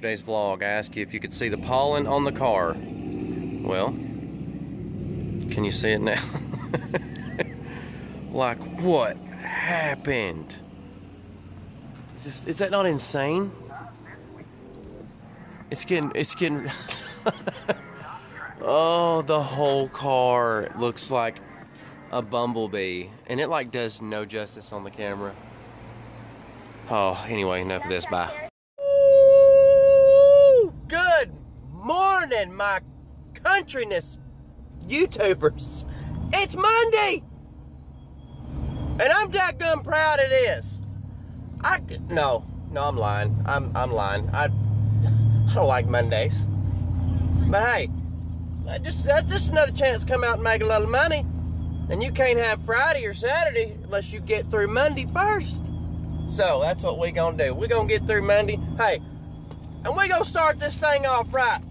yesterday's vlog, I asked you if you could see the pollen on the car. Well, can you see it now? Like, what happened? Is that not insane? It's getting oh, the whole car looks like a bumblebee, and it like does no justice on the camera. Oh, anyway, enough of this, bye. Ooh, good morning, my countryness YouTubers. It's Monday, and I'm dadgum proud it is. No, I'm lying. I'm lying. I don't like Mondays. But hey, that's just another chance to come out and make a little money. And you can't have Friday or Saturday unless you get through Monday first. So that's what we gonna do. We're gonna get through Monday. Hey, and we gonna start this thing off right.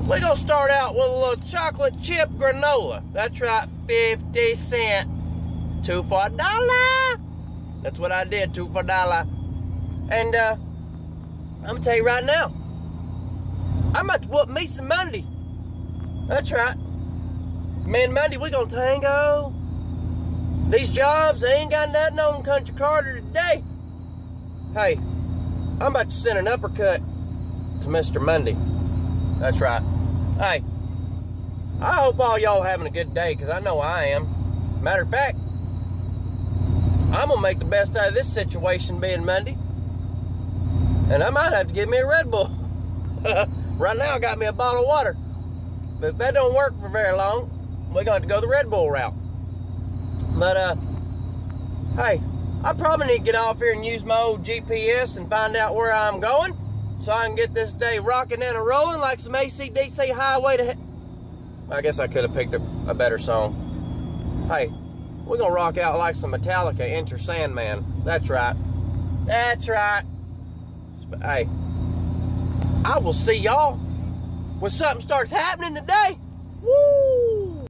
We're gonna start out with a little chocolate chip granola. That's right, 50 cents. 2 for $1. That's what I did, 2 for $1. And I'm gonna tell you right now, I'm about to whoop me some Monday. That's right. Man, Monday we gonna tango. These jobs, they ain't got nothing on Country Carter today. Hey, I'm about to send an uppercut to Mr. Monday. That's right. Hey, I hope all y'all having a good day, because I know I am. Matter of fact, I'm gonna make the best out of this situation being Monday. And I might have to get me a Red Bull. Right now I got me a bottle of water. But if that don't work for very long, we're gonna have to go the Red Bull route. But hey, I probably need to get off here and use my old GPS and find out where I'm going, so I can get this day rocking and rolling like some AC/DC Highway to Hell. I guess I could have picked a better song. Hey, we're gonna rock out like some Metallica, Enter Sandman. That's right. That's right. Hey, I will see y'all when something starts happening today. Woo!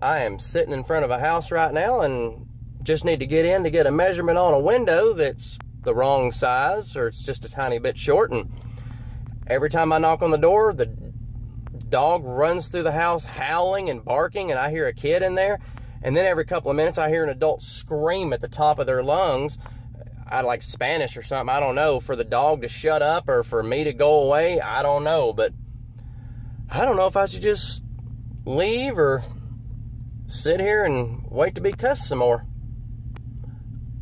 I am sitting in front of a house right now and just need to get in to get a measurement on a window that's the wrong size, or it's just a tiny bit short. And every time I knock on the door, the dog runs through the house howling and barking, and I hear a kid in there. And then every couple of minutes I hear an adult scream at the top of their lungs. I like Spanish or something, I don't know, for the dog to shut up or for me to go away, I don't know. But I don't know if I should just leave or sit here and wait to be cussed some more.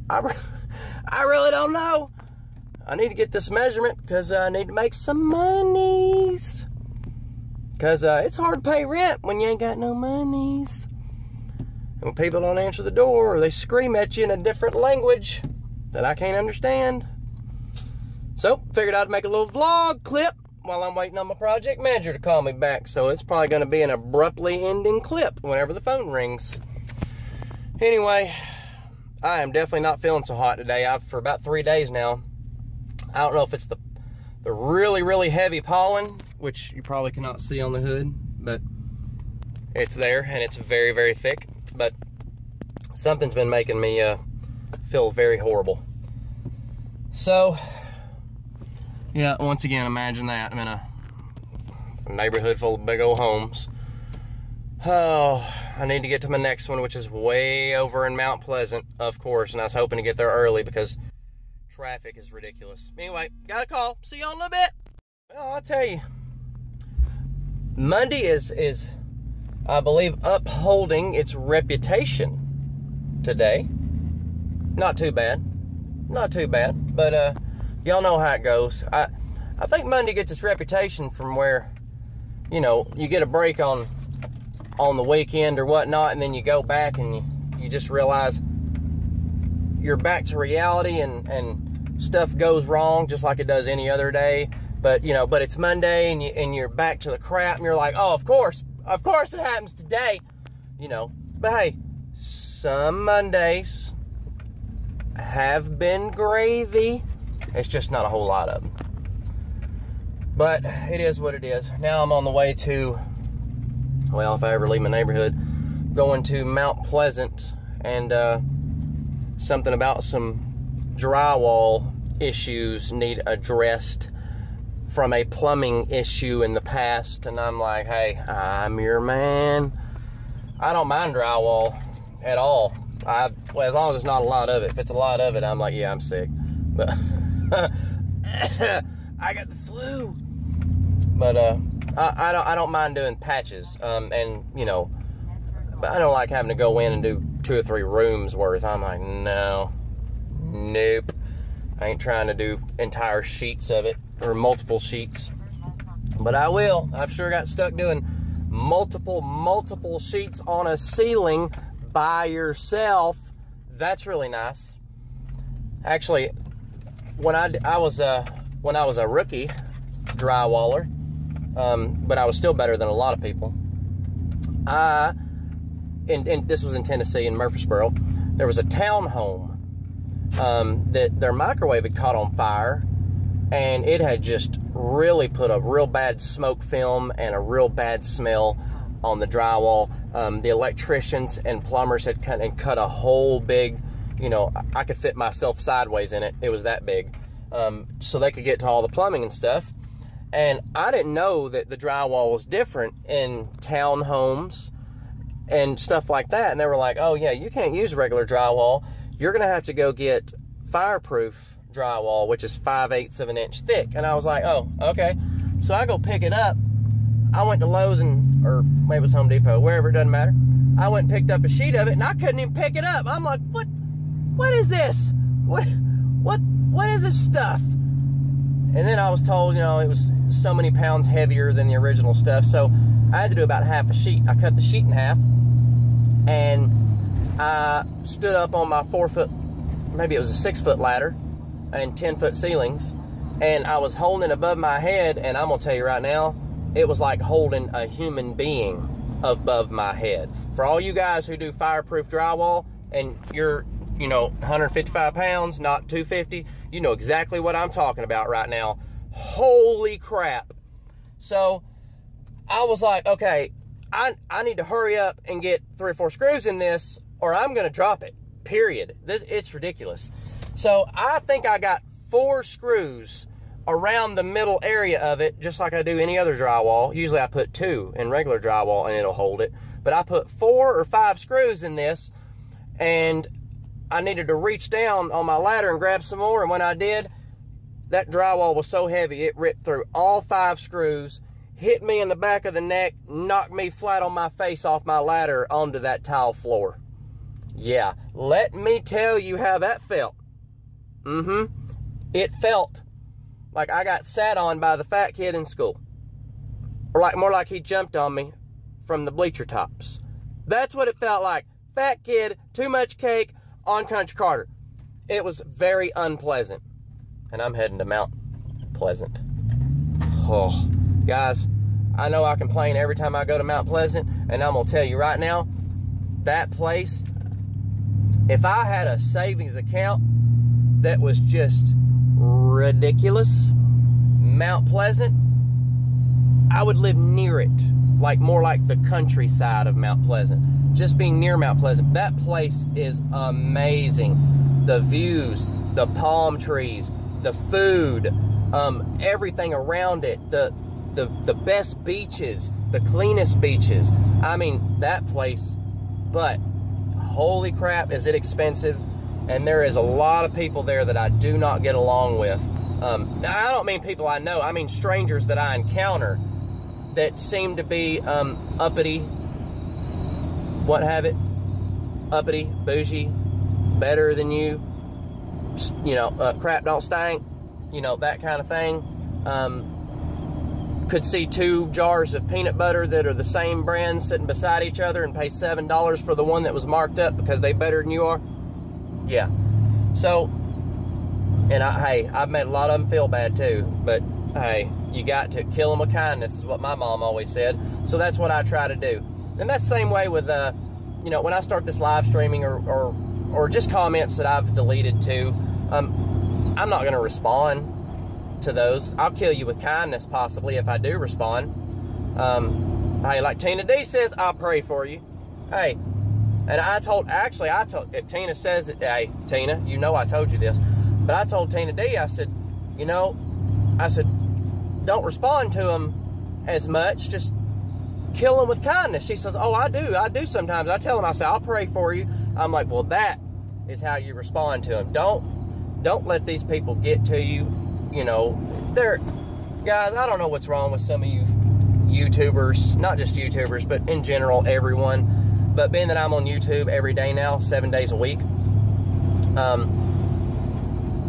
I really don't know. I need to get this measurement because I need to make some monies. Because it's hard to pay rent when you ain't got no monies. And when people don't answer the door or they scream at you in a different language that I can't understand. So, figured I'd make a little vlog clip while I'm waiting on my project manager to call me back. So it's probably going to be an abruptly ending clip whenever the phone rings. Anyway, I am definitely not feeling so hot today. For about 3 days now. I don't know if it's the really, really heavy pollen, which you probably cannot see on the hood, but it's there and it's very, very thick. But something's been making me feel very horrible. So, yeah, once again, imagine that. I'm in a neighborhood full of big old homes. Oh, I need to get to my next one, which is way over in Mount Pleasant, of course. And I was hoping to get there early because traffic is ridiculous. Anyway, got a call. See you in a little bit. Well, I'll tell you, Monday is I believe, upholding its reputation today. Not too bad. Not too bad. But y'all know how it goes. I think Monday gets its reputation from where, you know, you get a break on the weekend or whatnot, and then you go back and you just realize you're back to reality, and stuff goes wrong just like it does any other day. But, you know, but it's Monday and you're back to the crap, and you're like, oh, of course it happens today, you know. But hey, some Mondays have been gravy. It's just not a whole lot of them. But it is what it is. Now I'm on the way to, well, if I ever leave my neighborhood, going to Mount Pleasant, and something about some drywall issues need addressed from a plumbing issue in the past, and I'm like, hey, I'm your man. I don't mind drywall at all. Well, as long as it's not a lot of it. If it's a lot of it, I'm like, yeah, I'm sick. But I got the flu. But I don't mind doing patches. And you know, but I don't like having to go in and do 2 or 3 rooms worth. I'm like, no, nope. I ain't trying to do entire sheets of it or multiple sheets. But I will. I've sure got stuck doing multiple sheets on a ceiling by yourself. That's really nice. Actually, when I was a rookie drywaller, but I was still better than a lot of people. And this was in Tennessee, in Murfreesboro. There was a townhome that their microwave had caught on fire, and it had just really put a real bad smoke film and a real bad smell on the drywall. The electricians and plumbers had cut a whole big, you know, I could fit myself sideways in it. It was that big. So they could get to all the plumbing and stuff. And I didn't know that the drywall was different in townhomes and stuff like that. And they were like, oh yeah, you can't use regular drywall. You're gonna have to go get fireproof drywall, which is 5/8 of an inch thick. And I was like, oh, okay. So I go pick it up. I went to Lowe's, or maybe it was Home Depot, wherever, it doesn't matter. I went and picked up a sheet of it, and I couldn't even pick it up. I'm like, what is this? What is this stuff? And then I was told, you know, it was so many pounds heavier than the original stuff. So I had to do about half a sheet. I cut the sheet in half, and I stood up on my 4-foot, maybe it was a 6-foot ladder and 10-foot ceilings, and I was holding it above my head, and I'm gonna tell you right now, it was like holding a human being above my head. For all you guys who do fireproof drywall, and you're, you know, 155 pounds, not 250, you know exactly what I'm talking about right now. Holy crap. So I was like, okay, I need to hurry up and get 3 or 4 screws in this, or I'm gonna drop it, period. It's ridiculous. So I think I got 4 screws around the middle area of it, just like I do any other drywall. Usually I put 2 in regular drywall and it'll hold it. But I put 4 or 5 screws in this, and I needed to reach down on my ladder and grab some more, and when I did, that drywall was so heavy, it ripped through all 5 screws, hit me in the back of the neck, knocked me flat on my face off my ladder onto that tile floor. Yeah, let me tell you how that felt. It felt like I got sat on by the fat kid in school. Or like more like he jumped on me from the bleacher tops. That's what it felt like. Fat kid, too much cake on Country Carter. It was very unpleasant. And I'm heading to Mount Pleasant. Oh, guys, I know I complain every time I go to Mount Pleasant, and I'm gonna tell you right now, that place, if I had a savings account that was just ridiculous, Mount Pleasant, I would live near it, like more like the countryside of Mount Pleasant. Just being near Mount Pleasant, that place is amazing. The views, the palm trees, the food, everything around it, the best beaches, the cleanest beaches. I mean, that place, but holy crap, is it expensive. And there is a lot of people there that I do not get along with. I don't mean people I know, I mean strangers that I encounter that seem to be uppity, what have it, uppity, bougie, better than you, know, crap don't stink, you know, that kind of thing. Could see 2 jars of peanut butter that are the same brand sitting beside each other and pay $7 for the one that was marked up because they better than you are. Yeah. So, and hey, I've made a lot of them feel bad too, but hey, you got to kill them with kindness is what my mom always said. So that's what I try to do. And that's the same way with, you know, when I start this live streaming or just comments that I've deleted too, I'm not going to respond to those. I'll kill you with kindness possibly if I do respond. Hey, like Tina D says, I'll pray for you. Hey, and I told, if Tina says it, hey, Tina, you know I told you this. But I told Tina D, I said, you know, I said, don't respond to them as much. Just kill them with kindness. She says, oh, I do sometimes. I tell them, I say, I'll pray for you. I'm like, well, that is how you respond to them. Don't let these people get to you. You know, guys, I don't know what's wrong with some of you YouTubers, not just YouTubers, but in general, everyone. But being that I'm on YouTube every day now, 7 days a week,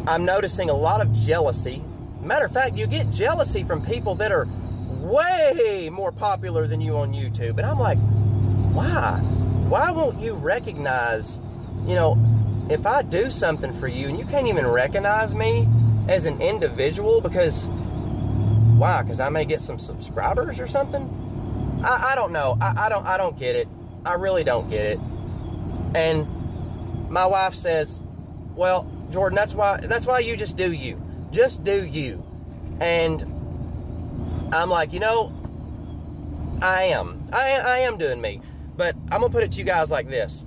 I'm noticing a lot of jealousy. Matter of fact, you get jealousy from people that are way more popular than you on YouTube. And I'm like, why? Why won't you recognize, you know, if I do something for you and you can't even recognize me as an individual because, why? Because I may get some subscribers or something? I don't know. I don't get it. I really don't get it. And my wife says, well, Jordan, that's why you just do you. Just do you. And I'm like, you know, I am doing me. But I'm gonna put it to you guys like this.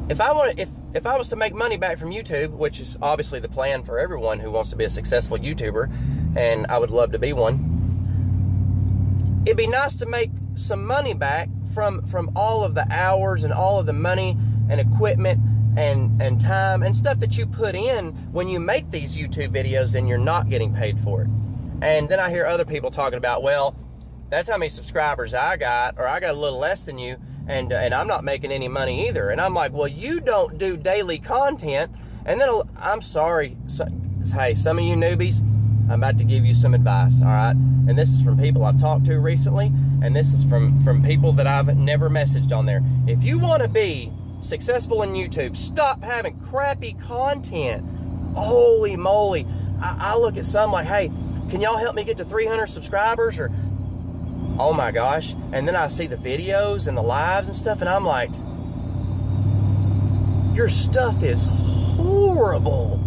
If I was to make money back from YouTube, which is obviously the plan for everyone who wants to be a successful YouTuber, and I would love to be one, it'd be nice to make some money back from all of the hours and all of the money and equipment and time and stuff that you put in when you make these YouTube videos and you're not getting paid for it. And then I hear other people talking about, well, that's how many subscribers I got, or I got a little less than you, and I'm not making any money either. And I'm like, well, you don't do daily content. And then, I'm sorry, hey, some of you newbies, I'm about to give you some advice, all right? And this is from people I've talked to recently, and this is from people that I've never messaged on there. If you want to be successful in YouTube, stop having crappy content. Holy moly. I look at some like, hey, can y'all help me get to 300 subscribers? Or, oh my gosh. And then I see the videos and the lives and stuff, and I'm like, your stuff is horrible.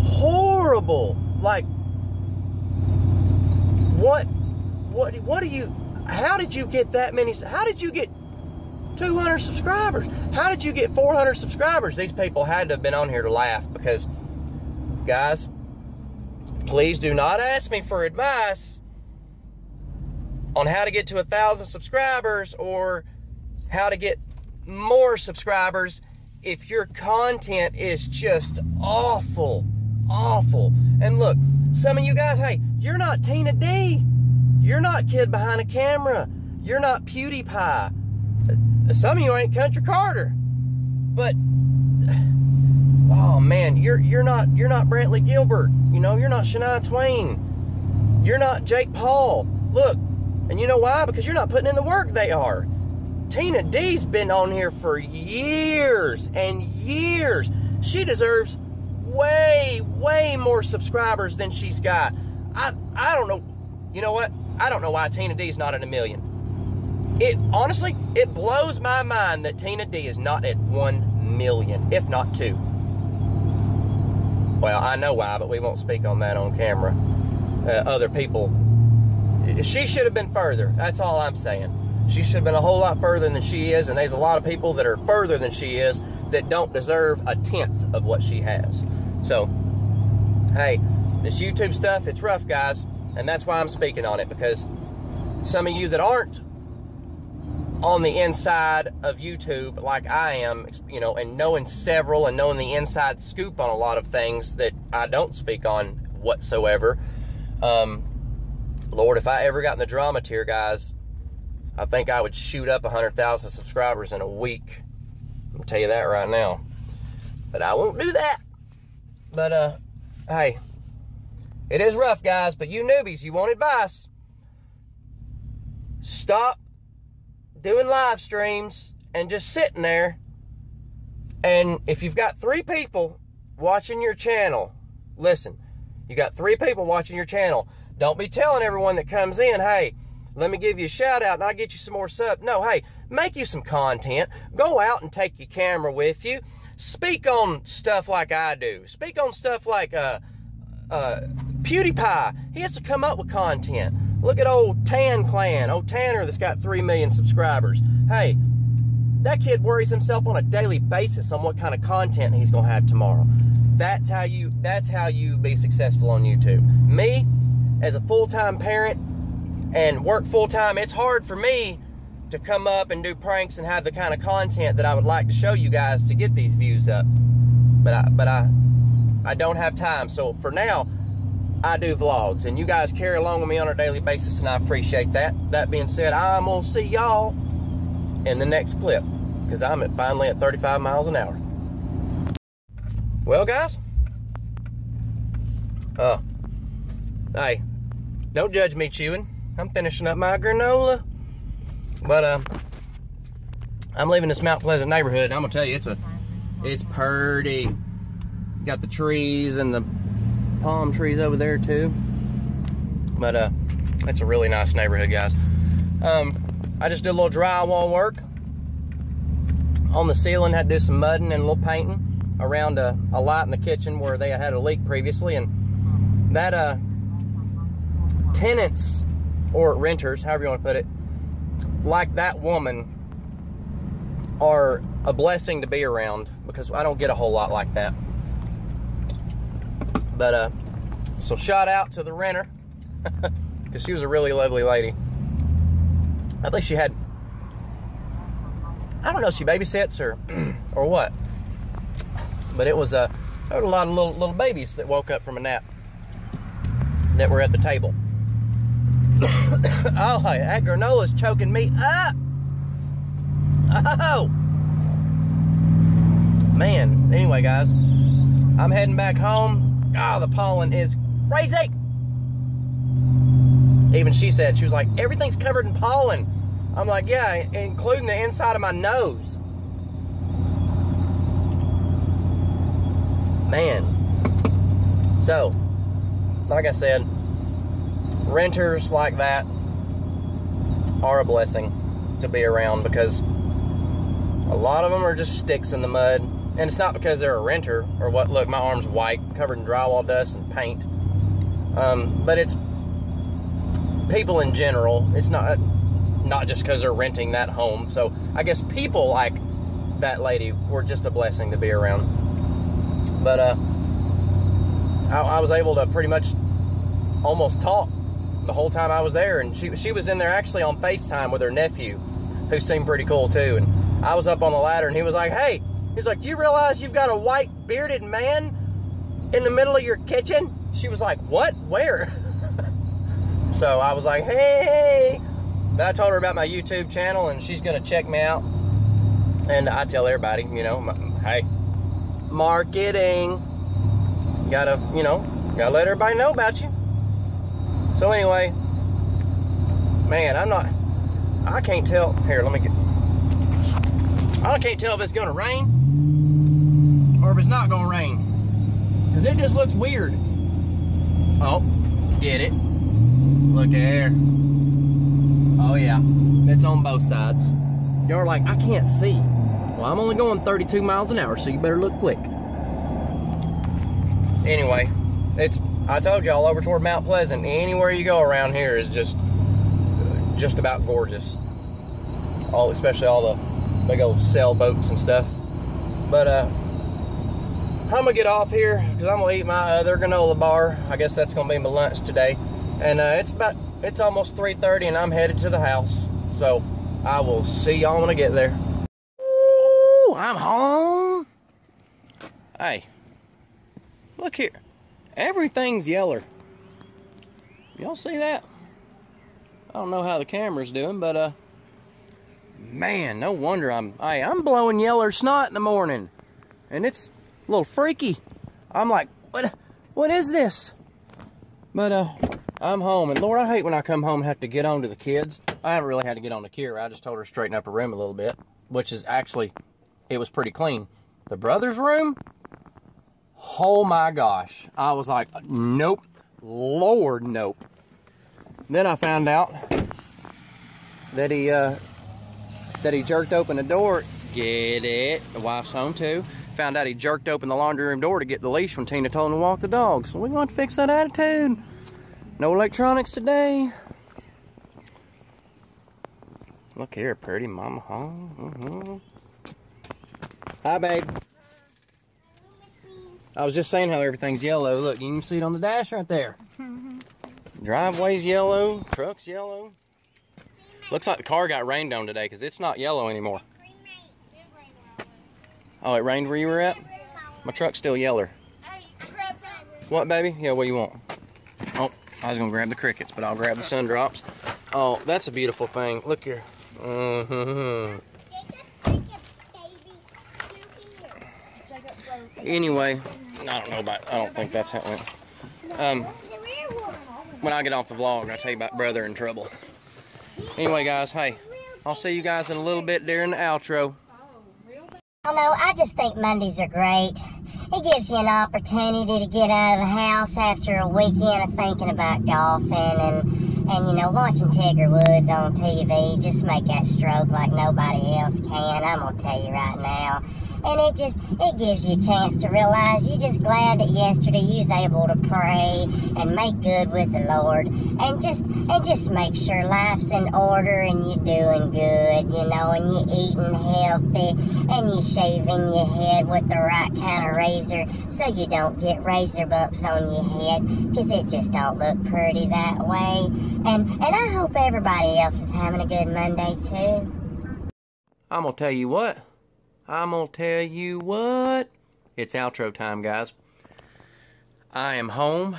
Horrible. Like, what do you, how did you get that many, how did you get 200 subscribers? How did you get 400 subscribers? These people had to have been on here to laugh, because, guys, please do not ask me for advice on how to get to 1,000 subscribers or how to get more subscribers if your content is just awful. Awful. And look, some of you guys, hey, you're not Tina D. You're not Kid Behind a Camera. You're not PewDiePie. Some of you ain't Country Carter. But, oh man, you're not Brantley Gilbert. You know, you're not Shania Twain. You're not Jake Paul. Look, and you know why? Because you're not putting in the work they are. Tina D's been on here for years and years. She deserves way more subscribers than she's got. I don't know. You know what? I don't know why Tina D's not at 1 million. Honestly, it blows my mind that Tina D is not at 1 million, if not 2. Well, I know why, but we won't speak on that on camera. Other people, she should have been further. That's all I'm saying. She should have been a whole lot further than she is, and there's a lot of people that are further than she is that don't deserve 1/10 of what she has. So, hey, this YouTube stuff, it's rough, guys, and that's why I'm speaking on it, because some of you that aren't on the inside of YouTube like I am, you know, and knowing several and knowing the inside scoop on a lot of things that I don't speak on whatsoever. Lord, if I ever got in the drama tier, guys, I think I would shoot up 100,000 subscribers in a week. I'll tell you that right now. But I won't do that. But, hey, it is rough, guys, but you newbies, you want advice. Stop doing live streams and just sitting there, and if you've got 3 people watching your channel, listen, you got 3 people watching your channel, don't be telling everyone that comes in, hey, let me give you a shout out and I'll get you some more subs. No, hey, make you some content. Go out and take your camera with you. Speak on stuff like I do. Speak on stuff like PewDiePie. He has to come up with content. Look at old Tan Clan, old Tanner that's got 3 million subscribers. Hey, that kid worries himself on a daily basis on what kind of content he's going to have tomorrow. That's how you be successful on YouTube. Me, as a full-time parent and work full-time, it's hard for me to come up and do pranks and have the kind of content that I would like to show you guys to get these views up. But I don't have time. So for now, I do vlogs, and you guys carry along with me on a daily basis, and I appreciate that. That being said, I'm gonna see y'all in the next clip, because I'm finally at 35 miles an hour. Well, guys, hey, don't judge me chewing. I'm finishing up my granola. But I'm leaving this Mount Pleasant neighborhood, and I'm gonna tell you, it's pretty. Got the trees and the palm trees over there too. But it's a really nice neighborhood, guys. I just did a little drywall work on the ceiling. Had to do some mudding and a little painting around a light in the kitchen where they had a leak previously, and that tenants or renters, however you want to put it, like that woman, are a blessing to be around, because I don't get a whole lot like that. But so shout out to the renter, because she was a really lovely lady. I think she had, I don't know if she babysits or what, but it was there were a lot of little babies that woke up from a nap that were at the table. Oh, that granola's choking me up. Oh man. Anyway, guys, I'm heading back home. Oh, the pollen is crazy. Even she said, she was like, everything's covered in pollen. I'm like, yeah, including the inside of my nose. Man. So, like I said, renters like that are a blessing to be around, because a lot of them are just sticks in the mud. And it's not because they're a renter or what. Look, my arm's white, covered in drywall dust and paint. But it's people in general. It's not just because they're renting that home. So I guess people like that lady were just a blessing to be around. But I was able to pretty much almost talk the whole time I was there, and she was in there actually on FaceTime with her nephew, who seemed pretty cool too. And I was up on the ladder, and he was like, hey, he's like, do you realize you've got a white bearded man in the middle of your kitchen? She was like, what? Where? So I was like, hey. Then I told her about my YouTube channel, and she's gonna check me out. And I tell everybody, you know, hey, marketing. Gotta let everybody know about you. So anyway, man, I can't tell. Here, I can't tell if it's gonna rain or if it's not gonna rain, because it just looks weird. Oh, get it? Look there. Oh yeah, it's on both sides. You're like, I can't see. Well, I'm only going 32 miles an hour, so you better look quick. Anyway, I told y'all, over toward Mount Pleasant, anywhere you go around here is just about gorgeous. Especially all the big old sailboats and stuff. But I'm gonna get off here, because I'm gonna eat my other granola bar. I guess that's gonna be my lunch today. And it's almost 3:30, and I'm headed to the house. So I will see y'all when I get there. Ooh, I'm home. Hey, look here. Everything's yeller. Y'all see that? I don't know how the camera's doing, but man, no wonder I'm blowing yeller snot in the morning, and it's a little freaky. I'm like, what is this? But I'm home, and Lord, I hate when I come home and have to get on to the kids. I haven't really had to get on to Kira. I just told her to straighten up her room a little bit, which is actually, it was pretty clean. The brother's room, oh my gosh. I was like, nope, Lord, nope. Then I found out that he jerked open the door. Get it? The wife's home too. Found out he jerked open the laundry room door to get the leash when Tina told him to walk the dog. So we're going to fix that attitude. No electronics today. Look here, pretty mama home. Hi, babe. I was just saying how everything's yellow. Look, you can see it on the dash right there. Driveway's yellow, truck's yellow. Looks like the car got rained on today because it's not yellow anymore. Oh, it rained where you were at? My truck's still yeller. What, baby? Yeah, what do you want? Oh, I was going to grab the crickets, but I'll grab the sun drops. Oh, that's a beautiful thing. Look here. Anyway, I don't think that's how it went. When I get off the vlog, I'll tell you about brother in trouble. Anyway, guys, hey, I'll see you guys in a little bit during the outro. I don't know, I just think Mondays are great. It gives you an opportunity to get out of the house after a weekend of thinking about golfing and you know, watching Tiger Woods on TV. Just make that stroke like nobody else can, I'm gonna tell you right now. And it gives you a chance to realize you're just glad that yesterday you was able to pray and make good with the Lord and just make sure life's in order and you're doing good, you know, and you're eating healthy and you're shaving your head with the right kind of razor so you don't get razor bumps on your head because it just don't look pretty that way. And I hope everybody else is having a good Monday too. I'm gonna tell you what. It's outro time, guys. I am home.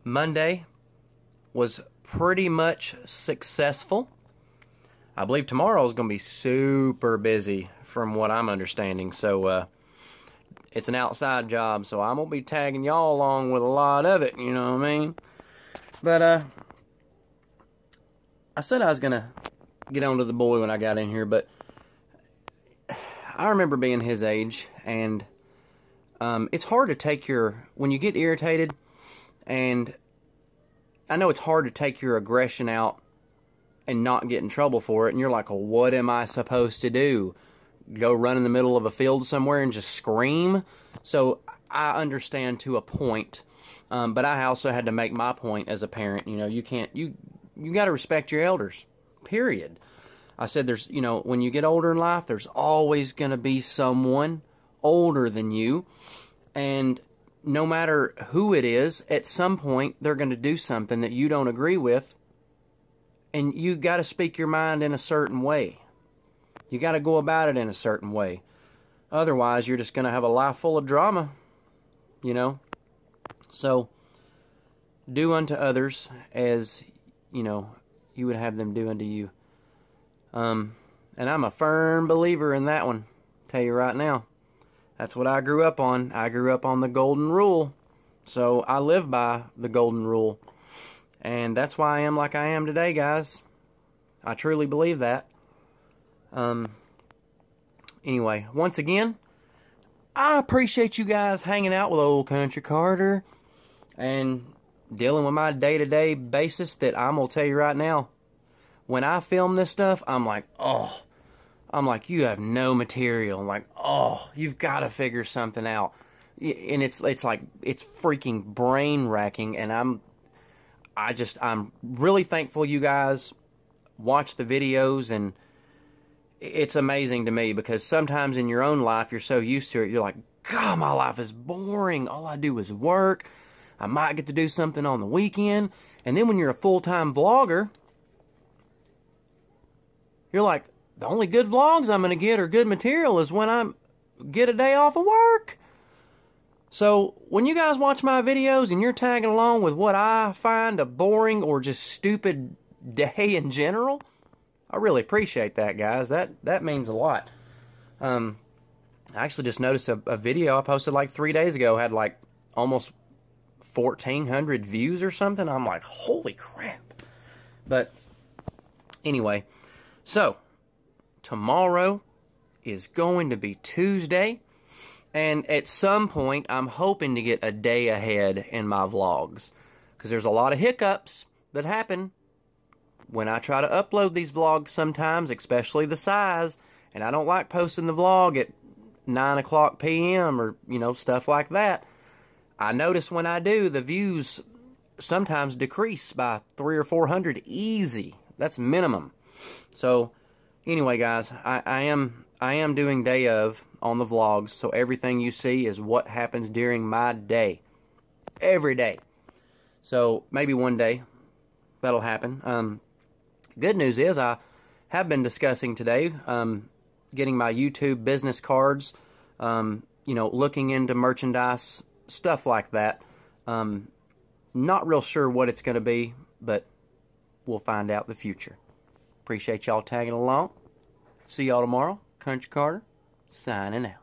Monday was pretty much successful. I believe tomorrow is going to be super busy from what I'm understanding. So, it's an outside job, so I'm going to be tagging y'all along with a lot of it, you know what I mean? But, I said I was going to get on to the boy when I got in here, but I remember being his age, and it's hard to take when you get irritated, and I know it's hard to take your aggression out and not get in trouble for it, and you're like, well, what am I supposed to do? Go run in the middle of a field somewhere and just scream? So I understand to a point, but I also had to make my point as a parent. You know, you got to respect your elders, period. I said there's, you know, when you get older in life, there's always going to be someone older than you. And no matter who it is, at some point, they're going to do something that you don't agree with. And you got to speak your mind in a certain way. You got to go about it in a certain way. Otherwise, you're just going to have a life full of drama, you know. So, do unto others as, you know, you would have them do unto you. And I'm a firm believer in that one. Tell you right now. That's what I grew up on. I grew up on the golden rule. So I live by the golden rule. And that's why I am like I am today, guys. I truly believe that. Anyway, once again, I appreciate you guys hanging out with old Country Carter and dealing with my day-to-day basis that I'm going to tell you right now. When I film this stuff, I'm like, you have no material. I'm like, you've got to figure something out. And it's like, it's freaking brain racking. And I'm really thankful you guys watch the videos. And it's amazing to me because sometimes in your own life, you're so used to it. You're like, God, my life is boring. All I do is work. I might get to do something on the weekend. And then when you're a full-time vlogger, you're like, the only good vlogs I'm going to get or good material is when I get a day off of work. So, when you guys watch my videos and you're tagging along with what I find a boring or just stupid day in general, I really appreciate that, guys. That means a lot. I actually just noticed a video I posted like 3 days ago had like almost 1,400 views or something. I'm like, holy crap. But, anyway. So, tomorrow is going to be Tuesday, and at some point, I'm hoping to get a day ahead in my vlogs, because there's a lot of hiccups that happen when I try to upload these vlogs sometimes, especially the size, and I don't like posting the vlog at 9 o'clock p.m. or, you know, stuff like that. I notice when I do, the views sometimes decrease by 300 or 400 easy. That's minimum. So, anyway, guys, I am doing day of on the vlogs, so everything you see is what happens during my day. Every day. So maybe one day that'll happen. Good news is I have been discussing today getting my YouTube business cards, you know, looking into merchandise, stuff like that. Not real sure what it's going to be, but we'll find out in the future. Appreciate y'all tagging along. See y'all tomorrow. Country Carter, signing out.